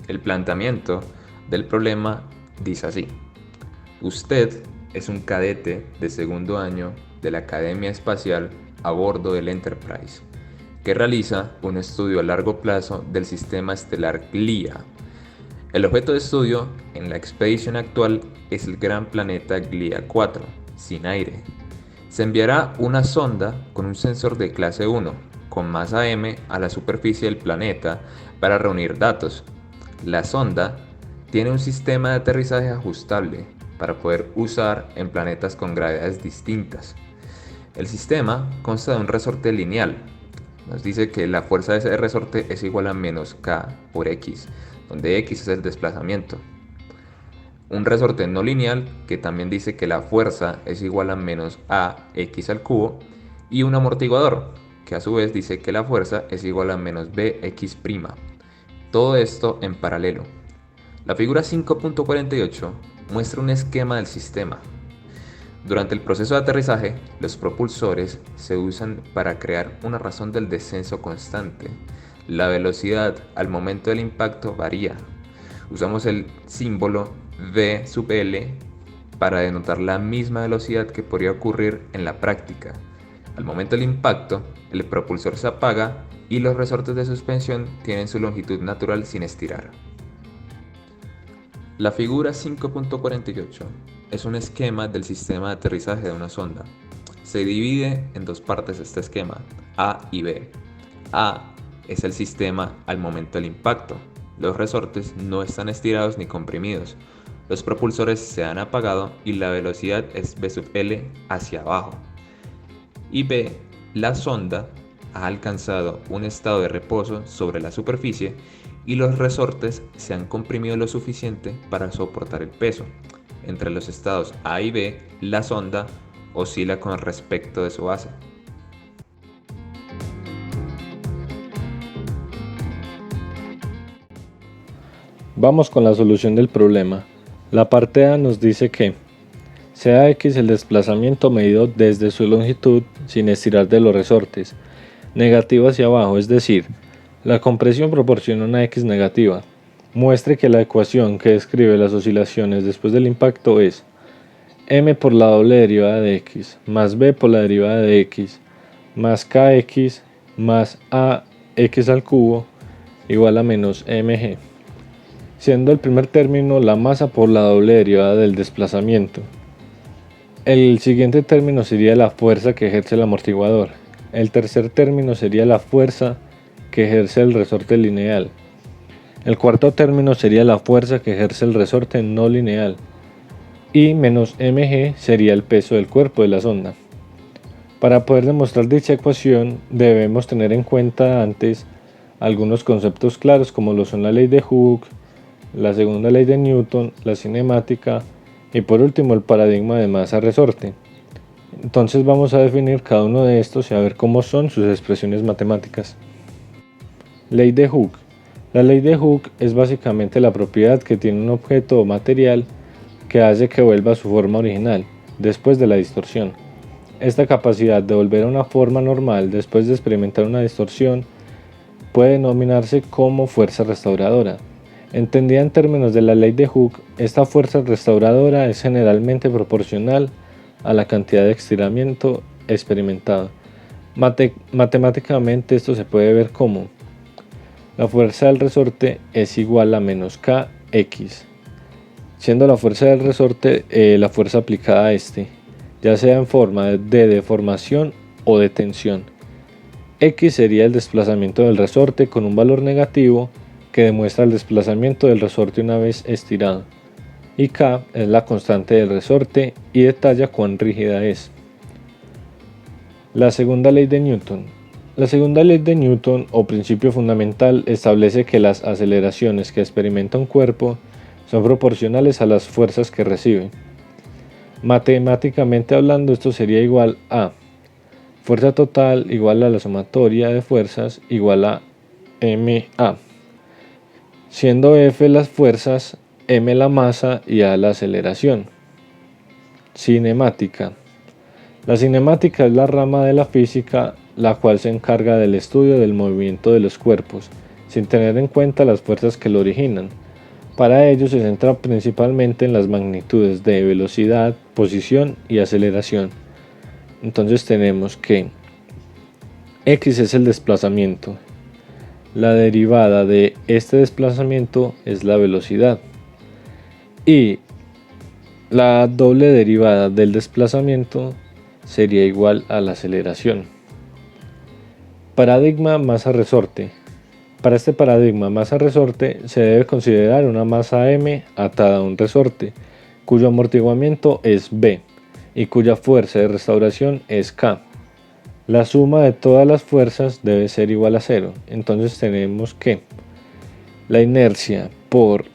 El planteamiento del problema dice así: usted es un cadete de segundo año de la Academia Espacial a bordo del Enterprise, que realiza un estudio a largo plazo del sistema estelar Glia. El objeto de estudio en la expedición actual es el gran planeta Glia 4, sin aire. Se enviará una sonda con un sensor de clase 1, con masa M, a la superficie del planeta para reunir datos. La sonda tiene un sistema de aterrizaje ajustable para poder usar en planetas con gravedades distintas. El sistema consta de un resorte lineal. Nos dice que la fuerza de ese resorte es igual a menos k por x, donde x es el desplazamiento. Un resorte no lineal que también dice que la fuerza es igual a menos ax al cubo, y un amortiguador que a su vez dice que la fuerza es igual a menos bx'. Todo esto en paralelo. La figura 5.48 muestra un esquema del sistema. Durante el proceso de aterrizaje, los propulsores se usan para crear una razón del descenso constante. La velocidad al momento del impacto varía. Usamos el símbolo v sub L para denotar la misma velocidad que podría ocurrir en la práctica. Al momento del impacto, el propulsor se apaga y los resortes de suspensión tienen su longitud natural sin estirar. La figura 5.48 es un esquema del sistema de aterrizaje de una sonda. Se divide en dos partes este esquema, A y B. A es el sistema al momento del impacto. Los resortes no están estirados ni comprimidos. Los propulsores se han apagado y la velocidad es v sub L hacia abajo. Y B, la sonda ha alcanzado un estado de reposo sobre la superficie y los resortes se han comprimido lo suficiente para soportar el peso. Entre los estados A y B, la sonda oscila con respecto de su base. Vamos con la solución del problema. La parte A nos dice que sea x el desplazamiento medido desde su longitud sin estirar de los resortes, negativo hacia abajo, es decir, la compresión proporciona una x negativa. Muestre que la ecuación que describe las oscilaciones después del impacto es m por la doble derivada de x más b por la derivada de x más kx más ax al cubo igual a menos mg, siendo el primer término la masa por la doble derivada del desplazamiento. El siguiente término sería la fuerza que ejerce el amortiguador. El tercer término sería la fuerza que ejerce el resorte lineal. El cuarto término sería la fuerza que ejerce el resorte no lineal. Y menos mg sería el peso del cuerpo de la sonda. Para poder demostrar dicha ecuación debemos tener en cuenta antes algunos conceptos claros como lo son la ley de Hooke, la segunda ley de Newton, la cinemática y por último el paradigma de masa-resorte. Entonces vamos a definir cada uno de estos y a ver cómo son sus expresiones matemáticas. Ley de Hooke. La ley de Hooke es básicamente la propiedad que tiene un objeto o material que hace que vuelva a su forma original después de la distorsión. Esta capacidad de volver a una forma normal después de experimentar una distorsión puede denominarse como fuerza restauradora. Entendida en términos de la ley de Hooke, esta fuerza restauradora es generalmente proporcional a la cantidad de estiramiento experimentado. Matemáticamente esto se puede ver como la fuerza del resorte es igual a menos kx, siendo la fuerza del resorte la fuerza aplicada a este, ya sea en forma de deformación o de tensión. X sería el desplazamiento del resorte con un valor negativo que demuestra el desplazamiento del resorte una vez estirado, y K es la constante del resorte y detalla cuán rígida es. La segunda ley de Newton. La segunda ley de Newton o principio fundamental establece que las aceleraciones que experimenta un cuerpo son proporcionales a las fuerzas que recibe. Matemáticamente hablando, esto sería igual a fuerza total igual a la sumatoria de fuerzas igual a ma, siendo F las fuerzas, m la masa y a la aceleración. Cinemática. La cinemática es la rama de la física la cual se encarga del estudio del movimiento de los cuerpos. sin tener en cuenta las fuerzas que lo originan. Para ello se centra principalmente en las magnitudes de velocidad, posición y aceleración. Entonces tenemos que x es el desplazamiento. La derivada de este desplazamiento es la velocidad. Y la doble derivada del desplazamiento sería igual a la aceleración. Paradigma masa-resorte. Para este paradigma masa-resorte se debe considerar una masa m atada a un resorte, cuyo amortiguamiento es b y cuya fuerza de restauración es k. La suma de todas las fuerzas debe ser igual a 0. Entonces tenemos que la inercia por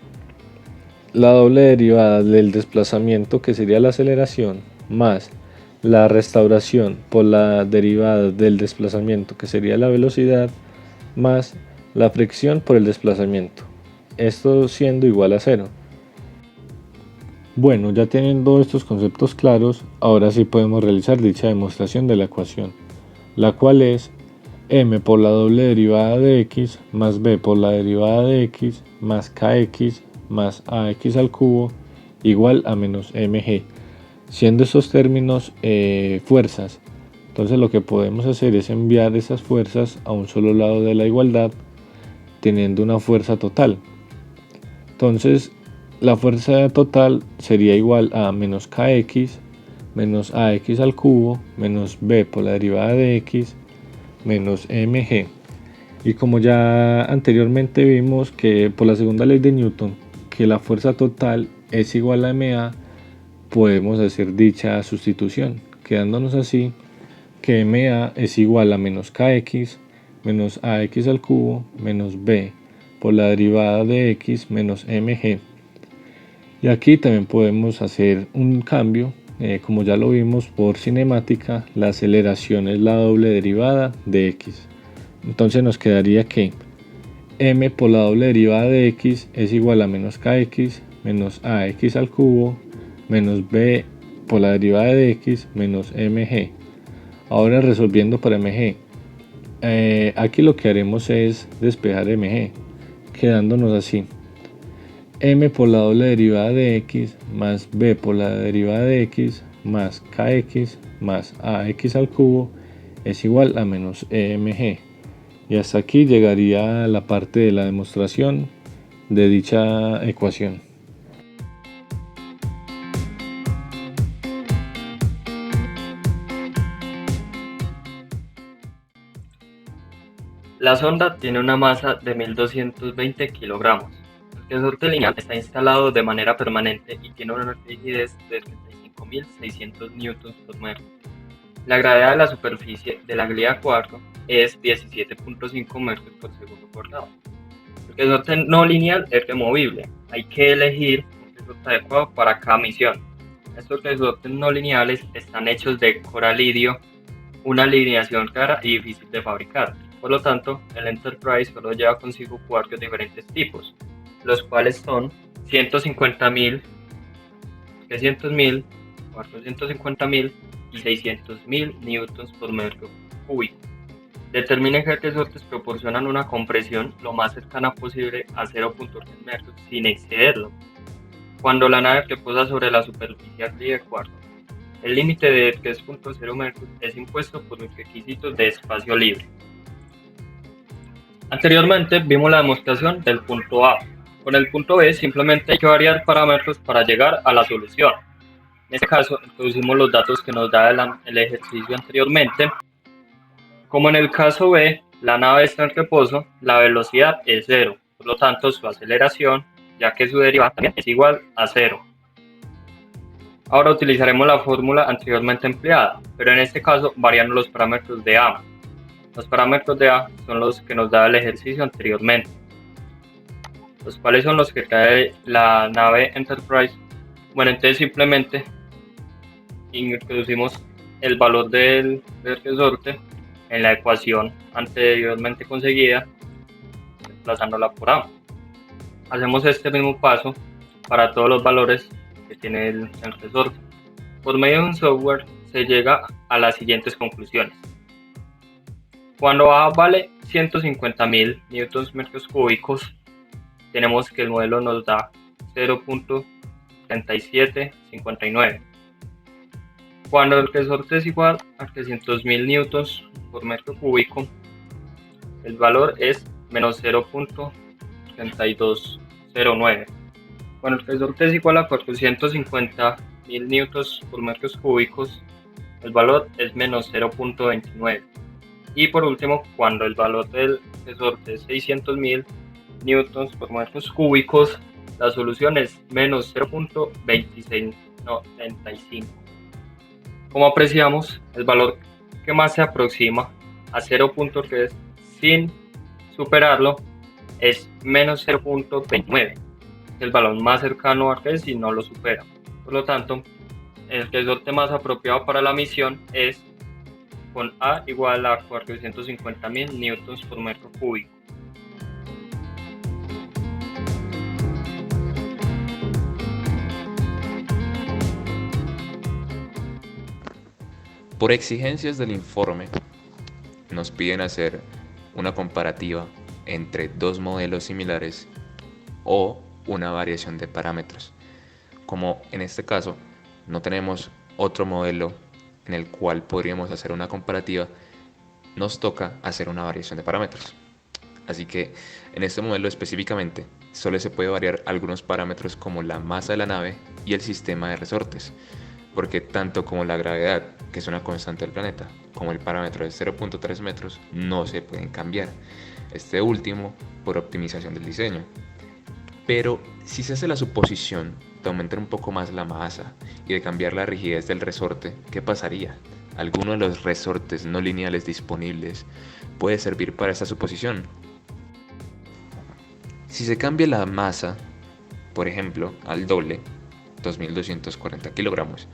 la doble derivada del desplazamiento, que sería la aceleración, más la restauración por la derivada del desplazamiento, que sería la velocidad, más la fricción por el desplazamiento, esto siendo igual a 0. Bueno, ya teniendo estos conceptos claros, ahora sí podemos realizar dicha demostración de la ecuación, la cual es m por la doble derivada de x más b por la derivada de x más kx más ax al cubo igual a menos mg, siendo estos términos fuerzas. Entonces lo que podemos hacer es enviar esas fuerzas a un solo lado de la igualdad, teniendo una fuerza total. Entonces la fuerza total sería igual a menos kx menos ax al cubo menos b por la derivada de x menos mg. Y como ya anteriormente vimos que por la segunda ley de Newton, que la fuerza total es igual a ma, podemos hacer dicha sustitución, quedándonos así que ma es igual a menos kx menos ax al cubo menos b por la derivada de x menos mg. Y aquí también podemos hacer un cambio, como ya lo vimos por cinemática, la aceleración es la doble derivada de x. Entonces nos quedaría que m por la doble derivada de x es igual a menos kx menos ax al cubo menos b por la derivada de x menos mg. Ahora resolviendo para mg, aquí lo que haremos es despejar mg, quedándonos así: m por la doble derivada de x más b por la derivada de x más kx más ax al cubo es igual a menos mg. Y hasta aquí llegaría la parte de la demostración de dicha ecuación. La sonda tiene una masa de 1220 kilogramos. El resorte lineal está instalado de manera permanente y tiene una rigidez de 35.600 newtons por metro. La gravedad de la superficie de la glía cuarto es 17.5 metros por segundo cuadrado. El resorte no lineal es removible. Hay que elegir un resorte adecuado para cada misión. Estos resortes no lineales están hechos de coralidio, una alineación rara y difícil de fabricar. Por lo tanto, el Enterprise solo lleva consigo cuartos de diferentes tipos, los cuales son 150.000, 300.000, 450.000 y 600.000 newtons por metro cúbico. Determine qué resortes proporcionan una compresión lo más cercana posible a 0.3 metros sin excederlo, cuando la nave reposa sobre la superficie de cuarto. El límite de 3.0 metros es impuesto por los requisitos de espacio libre. Anteriormente vimos la demostración del punto A. Con el punto B simplemente hay que variar parámetros para llegar a la solución. En este caso introducimos los datos que nos da el ejercicio anteriormente. Como en el caso B, la nave está en reposo, la velocidad es 0, por lo tanto su aceleración, ya que su derivada también es igual a 0. Ahora utilizaremos la fórmula anteriormente empleada, pero en este caso variando los parámetros de A. Los parámetros de A son los que nos da el ejercicio anteriormente, los cuales son los que trae la nave Enterprise. Bueno, entonces simplemente introducimos el valor del resorte en la ecuación anteriormente conseguida, desplazándola por A. Hacemos este mismo paso para todos los valores que tiene el resorte. Por medio de un software se llega a las siguientes conclusiones. Cuando A vale 150.000 newtons metros cúbicos, tenemos que el modelo nos da 0.3759. Cuando el resorte es igual a 300.000 newtons por metro cúbico, el valor es menos 0.3209. Cuando el resorte es igual a 450.000 newtons por metros cúbicos, el valor es menos 0.29. Y por último, cuando el valor del resorte es 600.000 newtons por metros cúbicos, la solución es menos 0.2695. Como apreciamos, el valor que más se aproxima a 0.3 sin superarlo es menos 0.29. El valor más cercano a 3 si no lo supera. Por lo tanto, el resorte más apropiado para la misión es con A igual a 450.000 newtons por metro cúbico. Por exigencias del informe, nos piden hacer una comparativa entre dos modelos similares o una variación de parámetros. Como en este caso no tenemos otro modelo en el cual podríamos hacer una comparativa, nos toca hacer una variación de parámetros. Así que en este modelo específicamente solo se puede variar algunos parámetros como la masa de la nave y el sistema de resortes, porque tanto como la gravedad, que es una constante del planeta, como el parámetro de 0.3 metros no se pueden cambiar, este último por optimización del diseño. Pero si se hace la suposición de aumentar un poco más la masa y de cambiar la rigidez del resorte, ¿qué pasaría? ¿Alguno de los resortes no lineales disponibles puede servir para esta suposición? Si se cambia la masa, por ejemplo, al doble, 2.240 kilogramos,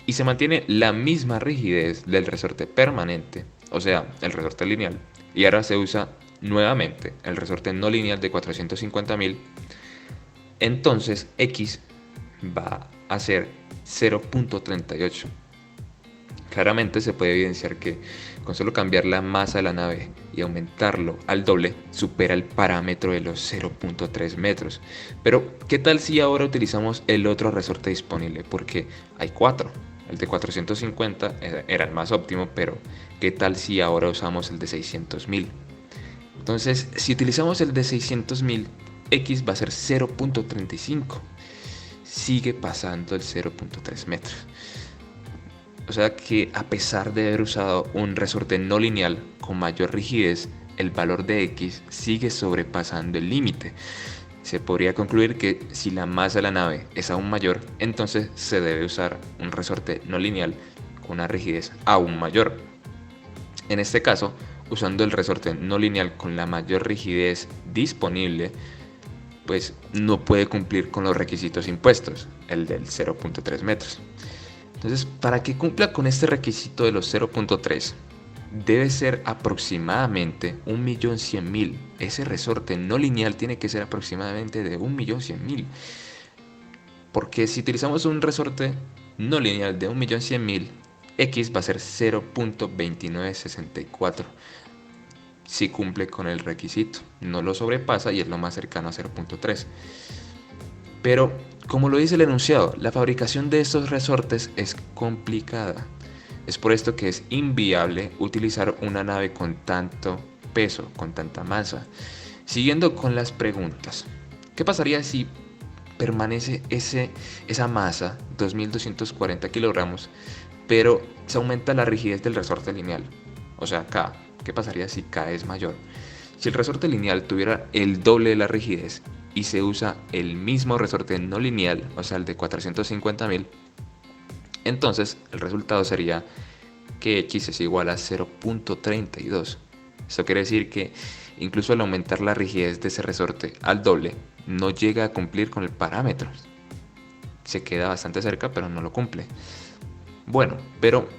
y se mantiene la misma rigidez del resorte permanente, o sea, el resorte lineal, y ahora se usa nuevamente el resorte no lineal de 450.000, entonces X va a ser 0.38. Claramente se puede evidenciar que con solo cambiar la masa de la nave y aumentarlo al doble, supera el parámetro de los 0.3 metros. Pero, ¿qué tal si ahora utilizamos el otro resorte disponible? Porque hay 4. El de 450 era el más óptimo, pero ¿qué tal si ahora usamos el de 600.000? Entonces, si utilizamos el de 600.000, X va a ser 0.35. Sigue pasando el 0.3 metros. O sea que a pesar de haber usado un resorte no lineal con mayor rigidez, el valor de X sigue sobrepasando el límite. Se podría concluir que si la masa de la nave es aún mayor, entonces se debe usar un resorte no lineal con una rigidez aún mayor. En este caso, usando el resorte no lineal con la mayor rigidez disponible, pues no puede cumplir con los requisitos impuestos, el del 0.3 metros. Entonces, para que cumpla con este requisito de los 0.3, debe ser aproximadamente 1.100.000. Ese resorte no lineal tiene que ser aproximadamente de 1.100.000. Porque si utilizamos un resorte no lineal de 1.100.000, X va a ser 0.2964. Si cumple con el requisito, no lo sobrepasa y es lo más cercano a 0.3. Pero, como lo dice el enunciado, la fabricación de estos resortes es complicada. Es por esto que es inviable utilizar una nave con tanto peso, con tanta masa. Siguiendo con las preguntas, ¿qué pasaría si permanece esa masa, 2.240 kilogramos, pero se aumenta la rigidez del resorte lineal? O sea, K. ¿Qué pasaría si K es mayor? Si el resorte lineal tuviera el doble de la rigidez y se usa el mismo resorte no lineal, o sea el de 450.000, entonces el resultado sería que X es igual a 0.32. Esto quiere decir que incluso al aumentar la rigidez de ese resorte al doble, no llega a cumplir con el parámetro. Se queda bastante cerca, pero no lo cumple. Bueno, pero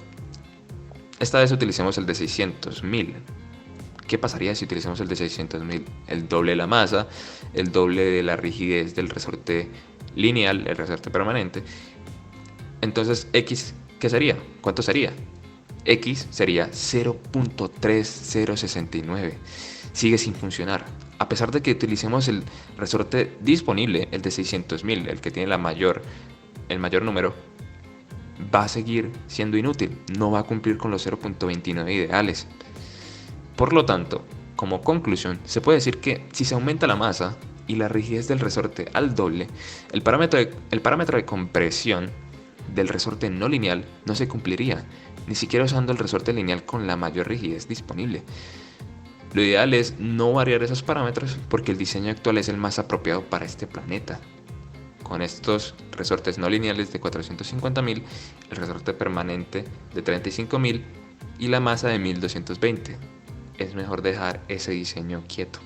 esta vez utilicemos el de 600.000. ¿Qué pasaría si utilizamos el de 600.000? El doble de la masa, el doble de la rigidez del resorte lineal, el resorte permanente. Entonces, X, ¿qué sería? ¿Cuánto sería? X sería 0.3069. Sigue sin funcionar. A pesar de que utilicemos el resorte disponible, el de 600.000, el que tiene el mayor número, va a seguir siendo inútil. No va a cumplir con los 0.29 ideales. Por lo tanto, como conclusión, se puede decir que si se aumenta la masa y la rigidez del resorte al doble, el parámetro de compresión del resorte no lineal no se cumpliría, ni siquiera usando el resorte lineal con la mayor rigidez disponible. Lo ideal es no variar esos parámetros porque el diseño actual es el más apropiado para este planeta. Con estos resortes no lineales de 450.000, el resorte permanente de 35.000 y la masa de 1220. Es mejor dejar ese diseño quieto.